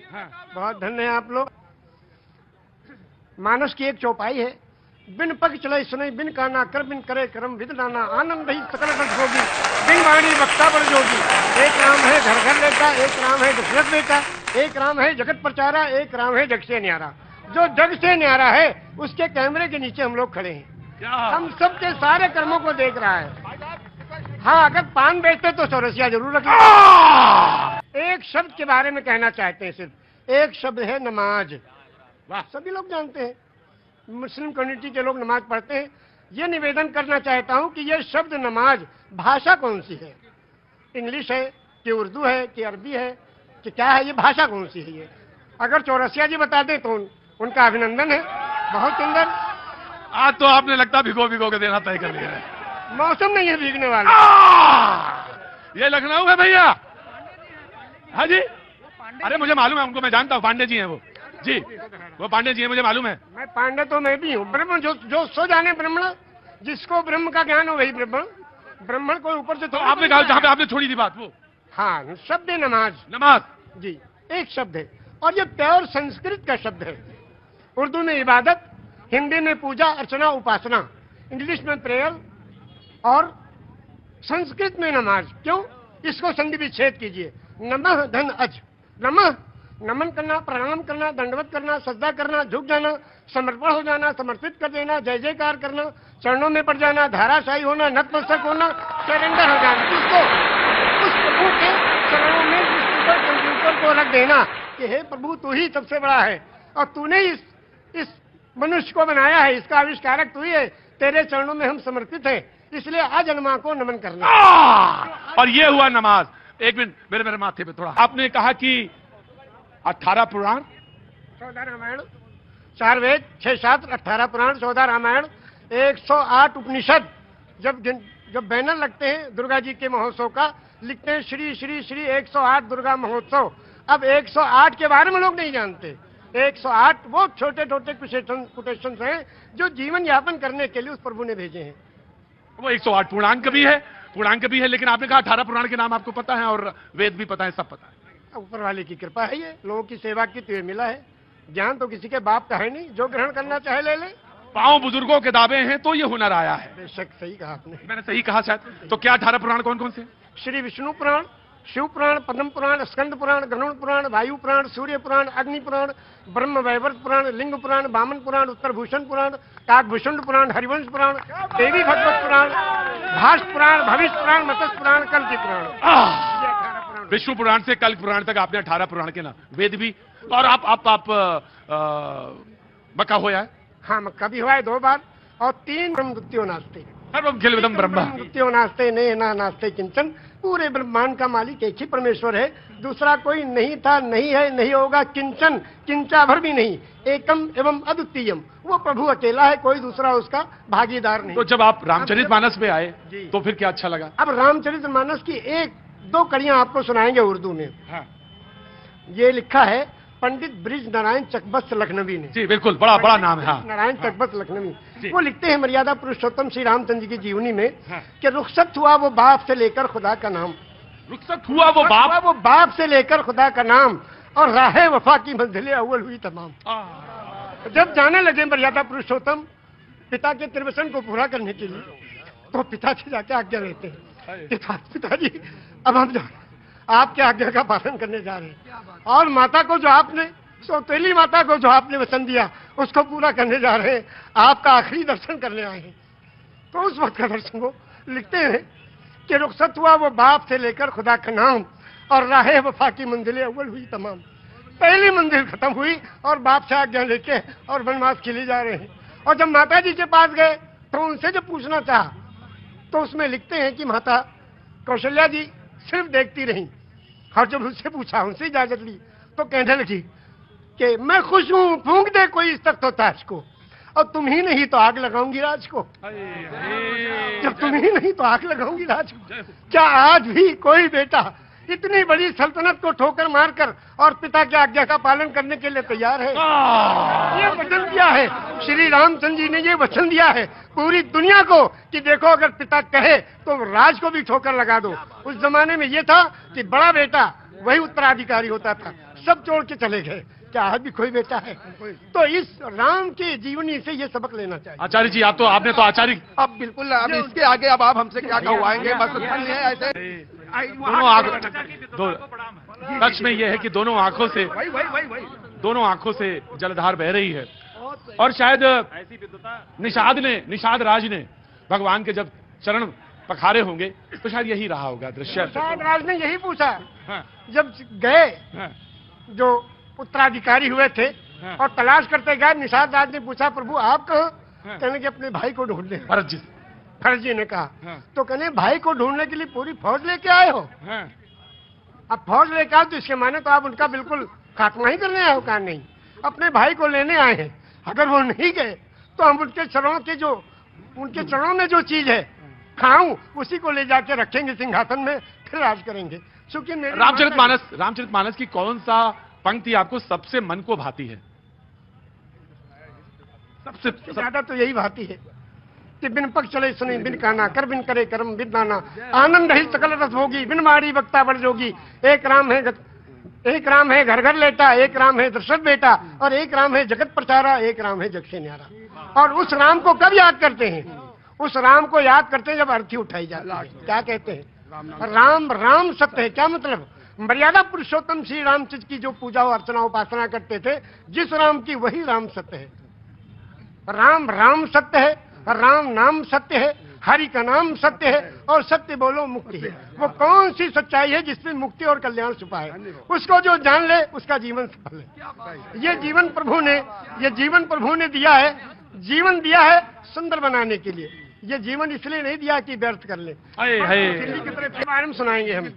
हाँ। बहुत धन्य है आप लोग। मानस की एक चौपाई है, बिन पग चले सुने बिन काना कर बिन करे करम विद नाना आनंद ही सकल बस होगी बिन वाणी वक्ता पर जोगी। एक राम है घर घर लेता, एक राम है दशरथ बेटा, एक राम है जगत प्रचारा, एक राम है जग से न्यारा। जो जग से न्यारा है उसके कैमरे के नीचे हम लोग खड़े हैं, हम सबके सारे कर्मों को देख रहा है। हाँ, अगर पान बेचते तो चौरसिया जरूर रखें। एक शब्द के बारे में कहना चाहते हैं, सिर्फ एक शब्द है नमाज। वाह, सभी लोग जानते हैं, मुस्लिम कम्युनिटी के लोग नमाज पढ़ते हैं। ये निवेदन करना चाहता हूं कि ये शब्द नमाज भाषा कौन सी है, इंग्लिश है कि उर्दू है कि अरबी है कि क्या है, ये भाषा कौन सी है? ये अगर चौरसिया जी बता दें तो उनका अभिनंदन है। बहुत सुंदर। आज तो आपने लगता भिगो भिगो के देना तय कर लिया है। मौसम नहीं है भीगने वाला। ये लखनऊ है भैया। हाँ जी, अरे मुझे मालूम है उनको, मैं जानता हूँ, पांडे जी हैं वो जी, वो पांडे जी हैं, मुझे मालूम है। मैं पांडे तो मैं भी हूँ। ब्रह्म जो सो जाने ब्राह्मण, जिसको ब्रह्म का ज्ञान हो वही ब्रह्मण। ब्राह्मण को ऊपर से तो आपने कहा जहाँ पे आपने छोड़ी थी बात वो। हाँ, शब्द है नमाज। नमाज जी, एक शब्द है और ये प्योर संस्कृत का शब्द है। उर्दू में इबादत, हिंदी में पूजा अर्चना उपासना, इंग्लिश में प्रेयर और संस्कृत में नमाज। क्यों? इसको संधि विच्छेद कीजिए। नमः धन अज। नमः नमन करना, प्रणाम करना, दंडवत करना, सजदा करना, झुक जाना, समर्पण हो जाना, समर्पित कर देना, जय जयकार करना, चरणों में पड़ जाना, धाराशाही होना, नतमस्तक होना, सरेंडर हो जाना। उसको उस प्रभु के चरणों में उस कंप्यूटर को रख देना कि हे प्रभु, तू ही सबसे बड़ा है और तूने इस मनुष्य को बनाया है, इसका आविष्कारक तू ही है, तेरे चरणों में हम समर्पित हैं, इसलिए अजन्मा को नमन करना। और ये हुआ नमाज। एक मिनट, मेरे माथे पे थोड़ा। आपने कहा कि 18 पुराण, 14 रामायण, 4 वेद, 6 शास्त्र, 18 पुराण, 14 रामायण, 108 उपनिषद। जब बैनर लगते हैं दुर्गा जी के महोत्सव का, लिखते हैं श्री श्री श्री 108 दुर्गा महोत्सव। अब 108 के बारे में लोग नहीं जानते। 108 वो छोटे छोटे कोटेशन हैं जो जीवन यापन करने के लिए उस प्रभु ने भेजे हैं। वो 108 पूर्णांक भी है, लेकिन आपने कहा 18 पुराण के नाम आपको पता है और वेद भी पता है, सब पता है। ऊपर वाले की कृपा है, ये लोगों की सेवा की तो ये मिला है। ज्ञान तो किसी के बाप का है नहीं, जो ग्रहण करना चाहे ले ले। पांव बुजुर्गों के दावे हैं तो ये हुनर आया है। बेशक सही कहा आपने। मैंने सही कहा शायद। तो क्या 18 पुराण कौन कौन से? श्री विष्णु पुराण, शिव पुराण, पद्म पुराण, स्कंद पुराण, गरुड़ पुराण, वायु पुराण, सूर्य पुराण, अग्नि पुराण, ब्रह्म वैवर्त पुराण, लिंग पुराण, वामन पुराण, उत्तर भूषण पुराण, काकभूषण पुराण, हरिवंश पुराण, देवी भगवत पुराण, भाष पुराण, भविष्य पुराण, मत्स्य पुराण, कल्कि पुराण। विष्णु पुराण से कल्कि पुराण तक आपने 18 पुराण के नाम, वेद भी। और आप मक्का होया है? हाँ, मक्का भी हुआ है 2 बार। और 3 ब्रह्मद्वितीयो नास्ते, सर्वम ब्रह्म द्वितीयो नास्ते ने ना नास्ते किंचन। पूरे ब्रह्मांड का मालिक एक ही परमेश्वर है, दूसरा कोई नहीं था, नहीं है, नहीं होगा, किंचन, किंचा भर भी नहीं। एकम एवं अद्वितीयम, वो प्रभु अकेला है, कोई दूसरा उसका भागीदार नहीं। तो जब आप रामचरितमानस में आए तो फिर क्या अच्छा लगा? अब रामचरितमानस की 1-2 कड़ियां आपको सुनाएंगे उर्दू में। हाँ। ये लिखा है पंडित ब्रिज नारायण चकबस्त लखनवी ने। जी बिल्कुल, बड़ा नाम है। हाँ। नारायण चकबस्त लखनवी, वो लिखते हैं मर्यादा पुरुषोत्तम श्री रामचंद्र जी की जीवनी में हाँ। कि रुखसत हुआ वो बाप से लेकर खुदा का नाम। रुखसत हुआ वो बाप से लेकर खुदा का नाम, और राहे वफा की मंजिलें अव्वल हुई तमाम। जब जाने लगे मर्यादा पुरुषोत्तम पिता के त्रिवचन को पूरा करने के लिए, तो पिता से जाके आज्ञा लेते हैं, पिताजी अब हम आपके आज्ञा का पालन करने जा रहे हैं, और माता को जो आपने, सौतेली माता को जो आपने वचन दिया उसको पूरा करने जा रहे हैं, आपका आखिरी दर्शन करने आए हैं। तो उस वक्त का दर्शन वो लिखते हैं कि रुखसत हुआ वो बाप से लेकर खुदा का नाम, और राहे वफा की मंजिलें अव्वल हुई तमाम। पहली मंजिल खत्म हुई और बाप से आज्ञा लेके और वनवास के लिए जा रहे हैं। और जब माता जी के पास गए तो उनसे जब पूछना चाहा तो उसमें लिखते हैं कि माता कौशल्या जी सिर्फ देखती रही, और जब उससे पूछा, उनसे इजाजत ली, तो कहने लगी कि मैं खुश हूं, फूंक दे कोई इस तक तो ताज को, और तुम ही नहीं तो आग लगाऊंगी राज को। जब तुम ही नहीं तो आग लगाऊंगी राज को। क्या आज भी कोई बेटा इतनी बड़ी सल्तनत को ठोकर मारकर और पिता की आज्ञा का पालन करने के लिए तैयार है? ये वचन दिया है श्री रामचंद्र जी ने, ये वचन दिया है पूरी दुनिया को कि देखो अगर पिता कहे तो राज को भी ठोकर लगा दो। उस जमाने में ये था कि बड़ा बेटा वही उत्तराधिकारी होता था, सब छोड़ के चले गए, क्या आज भी कोई बेटा है? तो इस राम की जीवनी से ये सबक लेना चाहिए। आचार्य जी आपने तो आचार्य अब बिल्कुल, अब इसके आगे अब आप हमसे क्या कहवाएंगे? बस इतना ही है। ऐसे दोनों आंखों सच में यह है कि दोनों आंखों से जलधार बह रही है। और शायद निषाद राज ने भगवान के जब चरण पखारे होंगे तो शायद यही रहा होगा दृश्य। निषाद राज ने यही पूछा हाँ, जब गए, हाँ, जो उत्तराधिकारी हुए थे हाँ। और तलाश करते गए, निषाद राज ने पूछा प्रभु आप कहाँ? हाँ। कहने कि अपने भाई को ढूंढने। भरत जी। भरत जी ने कहा हाँ। तो कहने भाई को ढूंढने के लिए पूरी फौज लेके आए हो? हाँ, अब फौज लेके आओ तो इसके माने तो आप उनका बिल्कुल खात्मा ही करने आए हो? कहा नहीं, अपने भाई को लेने आए हैं। अगर वो नहीं गए तो हम उनके चरणों में जो चीज है खाऊं, उसी को ले जाके रखेंगे सिंहासन में, फिर राज करेंगे। क्योंकि रामचरितमानस की कौन सा पंक्ति आपको सबसे मन को भाती है? सबसे ज्यादा तो यही भाती है कि बिन पग चले सुने बिन काना, कर बिन करे कर्म बिन दाना, आनंद ही सकल रस होगी, बिन मारी वक्ता बढ़ जोगी। एक राम है घर घर लेटा, एक राम है दशरथ बेटा, और एक राम है जगत प्रचारा, एक राम है जग से न्यारा। और उस राम को कब याद करते हैं? उस राम को याद करते हैं जब अर्थी उठाई जाती है। क्या कहते हैं? राम सत्य है। क्या मतलब? मर्यादा पुरुषोत्तम श्री रामचंद्र की जो पूजा अर्चना उपासना करते थे, जिस राम की वही राम सत्य है। राम सत्य है, राम नाम सत्य है, हरि का नाम सत्य है, और सत्य बोलो मुक्ति है। वो कौन सी सच्चाई है जिसमें मुक्ति और कल्याण छुपा है? उसको जो जान ले उसका जीवन सफल है। ये जीवन प्रभु ने दिया है, जीवन दिया है सुंदर बनाने के लिए। ये जीवन इसलिए नहीं दिया कि व्यर्थ कर ले। हाय दिल्ली की तरफ सुनाएंगे हम।